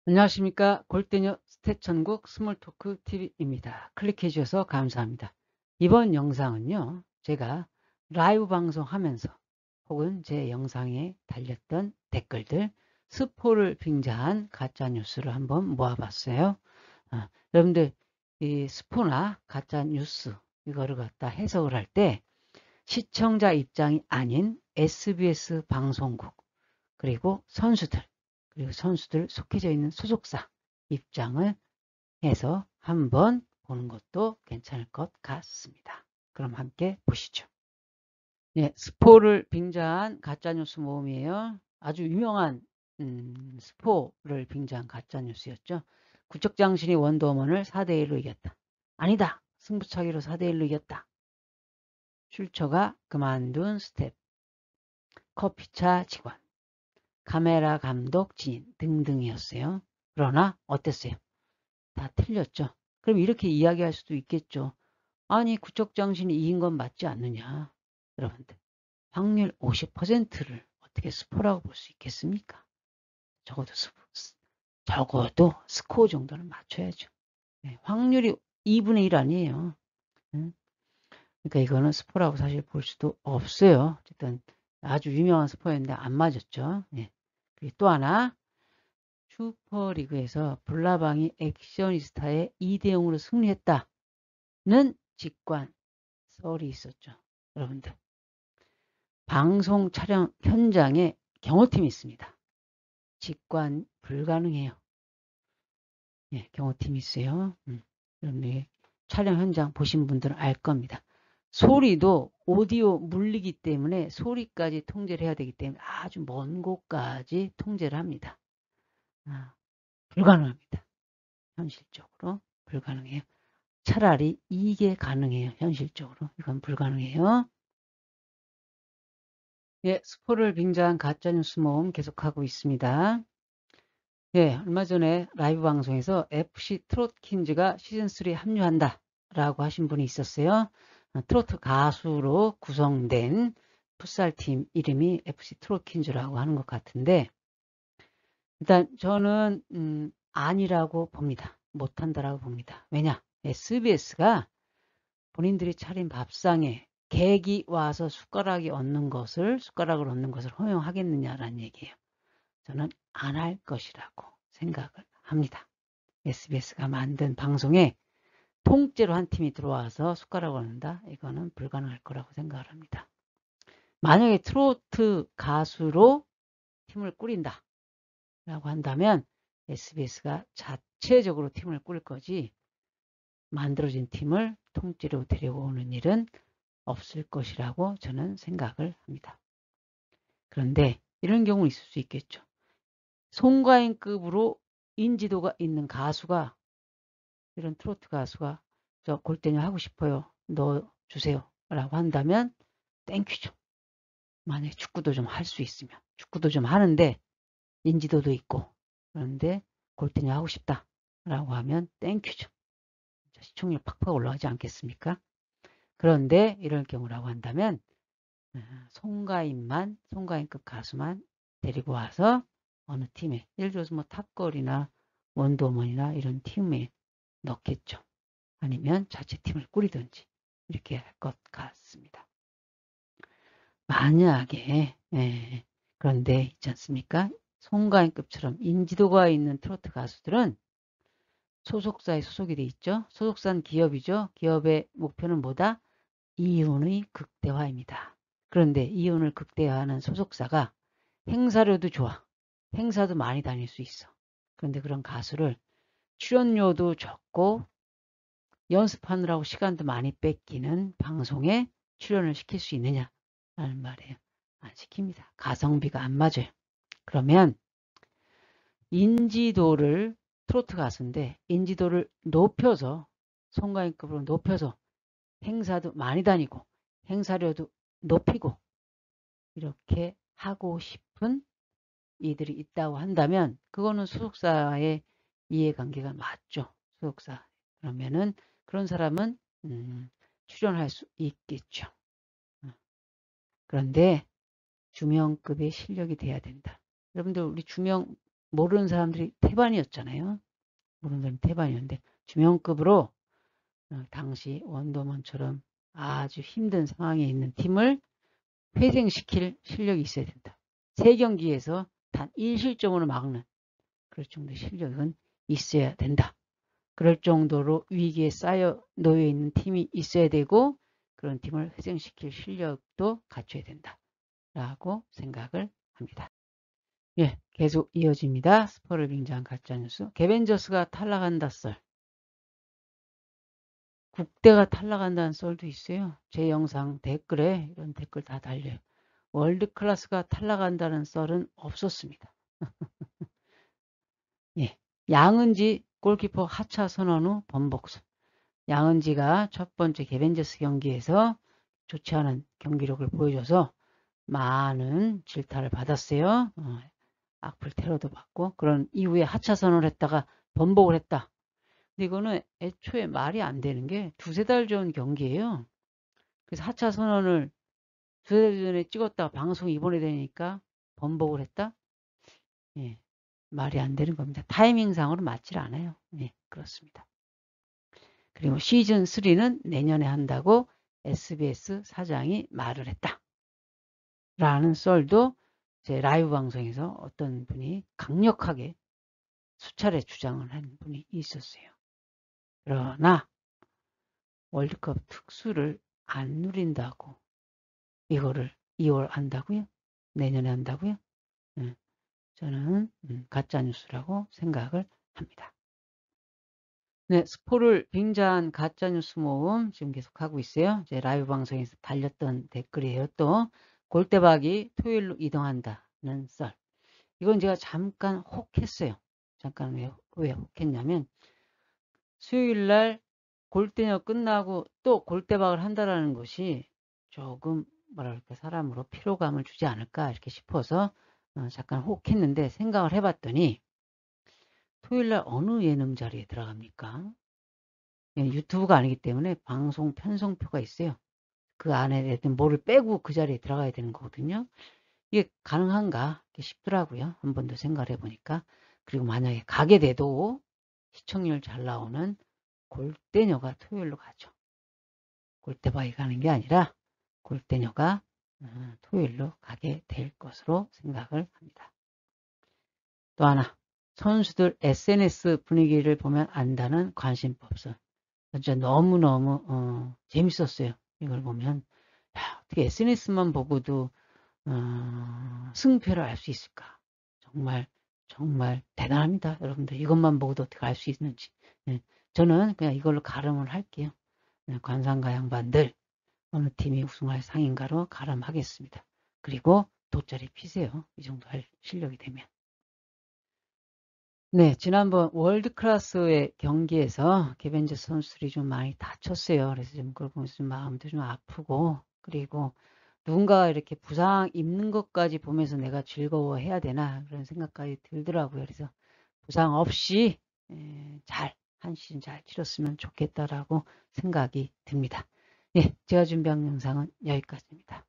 안녕하십니까. 골대녀 스탯천국 스몰토크 TV입니다. 클릭해 주셔서 감사합니다. 이번 영상은요, 제가 라이브 방송하면서 혹은 제 영상에 달렸던 댓글들, 스포를 빙자한 가짜뉴스를 한번 모아봤어요. 여러분들 이 스포나 가짜뉴스 이거를 갖다 해석을 할 때 시청자 입장이 아닌 SBS 방송국 그리고 선수들 속해져 있는 소속사 입장을 해서 한번 보는 것도 괜찮을 것 같습니다. 그럼 함께 보시죠. 네, 스포를 빙자한 가짜뉴스 모음이에요. 아주 유명한 스포를 빙자한 가짜뉴스였죠. 구척장신이 원더우먼을 4대1로 이겼다. 아니다. 승부차기로 4대1로 이겼다. 출처가 그만둔 스텝, 커피차 직원, 카메라 감독 진인 등등이었어요. 그러나 어땠어요? 다 틀렸죠. 그럼 이렇게 이야기할 수도 있겠죠. 아니 구척장신이 이긴 건 맞지 않느냐. 여러분들 확률 50%를 어떻게 스포라고 볼 수 있겠습니까? 적어도 스코어 정도는 맞춰야죠. 네, 확률이 2분의 1 아니에요. 그러니까 이거는 스포라고 사실 볼 수도 없어요. 어쨌든 아주 유명한 스포였는데 안 맞았죠. 네. 그리고 또 하나 슈퍼리그에서 블라방이 액션이스타의 2대0으로 승리했다는 직관 썰이 있었죠. 여러분들 방송 촬영 현장에 경호팀이 있습니다. 직관 불가능해요. 예, 경호팀이 있어요. 여러분들 촬영 현장 보신 분들은 알 겁니다. 소리도 오디오 물리기 때문에 소리까지 통제를 해야 되기 때문에 아주 먼 곳까지 통제를 합니다. 불가능합니다. 현실적으로 불가능해요. 차라리 이게 가능해요. 현실적으로. 이건 불가능해요. 예, 스포를 빙자한 가짜뉴스 모음 계속하고 있습니다. 예, 얼마 전에 라이브 방송에서 FC 트롯킨즈가 시즌3 합류한다 라고 하신 분이 있었어요. 트로트 가수로 구성된 풋살팀 이름이 FC 트롯킨즈라고 하는 것 같은데 일단 저는 아니라고 봅니다. 못한다라고 봅니다. 왜냐? SBS가 본인들이 차린 밥상에 객이 와서 숟가락을 얻는 것을 허용하겠느냐라는 얘기예요. 저는 안 할 것이라고 생각을 합니다. SBS가 만든 방송에 통째로 한 팀이 들어와서 숟가락을 얻는다? 이거는 불가능할 거라고 생각을 합니다. 만약에 트로트 가수로 팀을 꾸린다 라고 한다면 SBS가 자체적으로 팀을 꾸릴 거지 만들어진 팀을 통째로 데려오는 일은 없을 것이라고 저는 생각을 합니다. 그런데 이런 경우 있을 수 있겠죠. 송가인급으로 인지도가 있는 가수가 이런 트로트 가수가 저 골대녀 하고 싶어요. 넣어주세요. 라고 한다면 땡큐죠. 만약에 축구도 좀 할 수 있으면. 축구도 좀 하는데 인지도도 있고 그런데 골대녀 하고 싶다. 라고 하면 땡큐죠. 시청률 팍팍 올라가지 않겠습니까? 그런데 이럴 경우라고 한다면 송가인급 가수만 데리고 와서 어느 팀에 예를 들어서 뭐 탑걸이나 원더우먼이나 이런 팀에 넣겠죠. 아니면 자체 팀을 꾸리든지 이렇게 할 것 같습니다. 만약에 그런데 있지 않습니까? 송가인급처럼 인지도가 있는 트로트 가수들은 소속사에 소속이 돼 있죠. 소속사는 기업이죠. 기업의 목표는 뭐다? 이윤의 극대화입니다. 그런데 이윤을 극대화하는 소속사가 행사료도 좋아. 행사도 많이 다닐 수 있어. 그런데 그런 가수를 출연료도 적고 연습하느라고 시간도 많이 뺏기는 방송에 출연을 시킬 수 있느냐라는 말이에요. 안 시킵니다. 가성비가 안 맞아요. 그러면 인지도를 트로트 가수인데 인지도를 높여서 송가인급으로 높여서 행사도 많이 다니고 행사료도 높이고 이렇게 하고 싶은 이들이 있다고 한다면 그거는 소속사의 이해관계가 맞죠. 소속사. 그러면은 그런 사람은 출연할 수 있겠죠. 그런데 주명급의 실력이 돼야 된다. 여러분들 우리 주명 모르는 사람들이 태반이었잖아요. 모르는 사람이 태반이었는데 주명급으로 당시 원더먼처럼 아주 힘든 상황에 있는 팀을 회생시킬 실력이 있어야 된다. 3경기에서 단 1실점으로 막는 그럴 정도의 실력은 있어야 된다. 그럴 정도로 위기에 쌓여 놓여 있는 팀이 있어야 되고 그런 팀을 회생시킬 실력도 갖춰야 된다. 라고 생각을 합니다. 예, 계속 이어집니다. 스포를 빙자한 가짜뉴스. 개벤저스가 탈락한다 썰. 국대가 탈락한다는 썰도 있어요. 제 영상 댓글에 이런 댓글 다 달려요. 월드클래스가 탈락한다는 썰은 없었습니다. 예, 양은지 골키퍼 하차 선언 후 번복설. 양은지가 첫 번째 개벤저스 경기에서 좋지 않은 경기력을 보여줘서 많은 질타를 받았어요. 악플 테러도 받고 그런 이후에 하차 선언을 했다가 번복을 했다. 근데 이거는 애초에 말이 안 되는 게 두세 달 전 경기예요. 그래서 하차 선언을 두세 달 전에 찍었다가 방송 이번에 되니까 번복을 했다? 예, 말이 안 되는 겁니다. 타이밍상으로 맞질 않아요. 예, 그렇습니다. 그리고 시즌 3는 내년에 한다고 SBS 사장이 말을 했다. 라는 썰도 제 라이브 방송에서 어떤 분이 강력하게 수차례 주장을 한 분이 있었어요. 그러나 월드컵 특수를 안 누린다고 이거를 2월 한다고요? 내년에 한다고요? 저는 가짜뉴스라고 생각을 합니다. 네, 스포를 빙자한 가짜뉴스 모음 지금 계속하고 있어요. 제 라이브 방송에서 달렸던 댓글이에요. 또 골대박이 토요일로 이동한다는 썰. 이건 제가 잠깐 혹했어요. 잠깐 왜 혹했냐면 수요일날 골대녀 끝나고 또 골대박을 한다라는 것이 조금 뭐랄까 사람으로 피로감을 주지 않을까 이렇게 싶어서 잠깐 혹했는데 생각을 해봤더니 토요일날 어느 예능 자리에 들어갑니까? 유튜브가 아니기 때문에 방송 편성표가 있어요. 그 안에 뭐를 빼고 그 자리에 들어가야 되는 거거든요. 이게 가능한가 싶더라고요. 한 번 더 생각을 해보니까. 그리고 만약에 가게 돼도 시청률 잘 나오는 골대녀가 토요일로 가죠. 골대박이 가는 게 아니라 골대녀가 토요일로 가게 될 것으로 생각을 합니다. 또 하나, 선수들 SNS 분위기를 보면 안다는 관심법설. 진짜 너무너무 재밌었어요. 이걸 보면 야, 어떻게 SNS만 보고도 승패를 알 수 있을까? 정말 대단합니다. 여러분들 이것만 보고도 어떻게 알 수 있는지. 네, 저는 그냥 이걸로 가름을 할게요. 네, 관상가 양반들 어느 팀이 우승할 상인가로 가름하겠습니다. 그리고 돗자리 피세요. 이 정도 할 실력이 되면. 네, 지난번 월드클래스의 경기에서 개벤저스 선수들이 좀 많이 다쳤어요. 그래서 좀 그걸 보면서 좀 마음도 좀 아프고, 그리고 누군가 이렇게 부상 입는 것까지 보면서 내가 즐거워해야 되나 그런 생각까지 들더라고요. 그래서 부상 없이 한 시즌 잘 치렀으면 좋겠다라고 생각이 듭니다. 네, 제가 준비한 영상은 여기까지입니다.